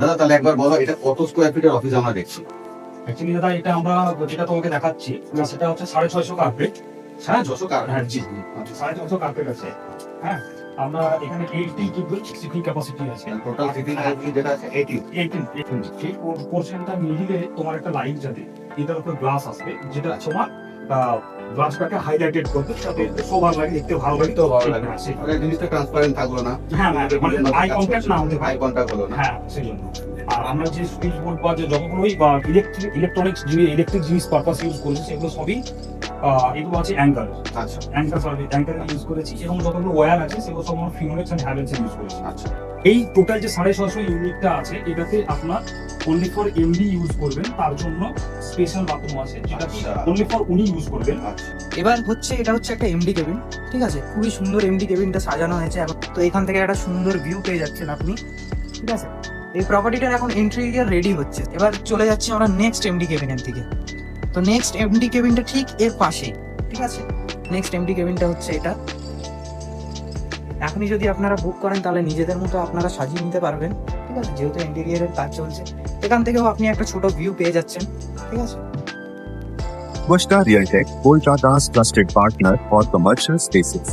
দাদা তাহলে একবার বলো এটা কত স্কোয়ার ফিটের অফিস আমরা দেখছি? অ্যাকচুয়ালি দাদা এটা আমরা যেটা তোমাকে দেখাচ্ছি সেটা হচ্ছে 650 কার্পেট। হ্যাঁ 650 কার্পেট? হ্যাঁ জি 650 কার্পেট আছে। হ্যাঁ আমরা এখানে 80 কিউবিক সিটিং ক্যাপাসিটি আছে। টোটাল সিটিং ক্যাপাসিটি যেটা আছে 80। 18 এই পোরশনটা মিডিলে তোমার একটা লাইট যাবে, এটার উপর গ্লাস আসবে যেটা তোমার গ্লাসটাকে হাইলাইটেড করবে, যাতে সবার লাগে, দেখতে ভালো লাগে। তো ভালো লাগে মানে জিনিসটা ট্রান্সপারেন্ট থাকলো না। হ্যাঁ মানে আই কন্ট্যাক্ট না হতে আই কন্টাক্ট হলো না। হ্যাঁ সেই জন্য। আর আমরা যে সুইচ বোর্ড বা যে যতগুলোই বা ইলেকট্রিক জিনিস পারপাস ইউজ করেছি সেগুলো সবই এগুলো আছে অ্যাঙ্কার। আচ্ছা অ্যাঙ্কার ইউজ করেছি, এবং যতগুলো ওয়্যার আছে সেগুলো সব আমরা ফিনোলেক্স এন্ড হ্যাভেলস ইউজ করেছি। আচ্ছা এই টোটাল যে 650 ইউনিটটা আছে এটাতে আপনার অনলি ফর এমডি ইউজ করবেন, তার জন্য স্পেশাল বাথরুম আছে যেটা আচ্ছা। অনলি ফর উনি ইউজ করবেন। আচ্ছা এবার হচ্ছে এটা হচ্ছে একটা এমডি কেবিন, ঠিক আছে, খুবই সুন্দর এমডি কেবিনটা সাজানো হয়েছে এখন। তো এখান থেকে একটা সুন্দর ভিউ পেয়ে যাচ্ছেন আপনি, ঠিক আছে। এই প্রপার্টিটার এখন ইন্টেরিয়র রেডি হচ্ছে। এবার চলে যাচ্ছি আমরা নেক্সট এমডি কেবিনের দিকে। তো নেক্সট এমডি কেবিনটা ঠিক এর পাশেই, ঠিক আছে। নেক্সট এমডি কেবিনটা হচ্ছে এটা। এখনই যদি আপনারা বুক করেন তাহলে নিজেদের মতো আপনারা সাজিয়ে নিতে পারবেন, ঠিক আছে, যেহেতু ইন্টেরিয়রের কাজ চলছে। এখান থেকেও আপনি একটা ছোট ভিউ পেয়ে যাচ্ছেন, ঠিক আছে। Bushka Realtek, Volta Das trusted partner for commercial spaces.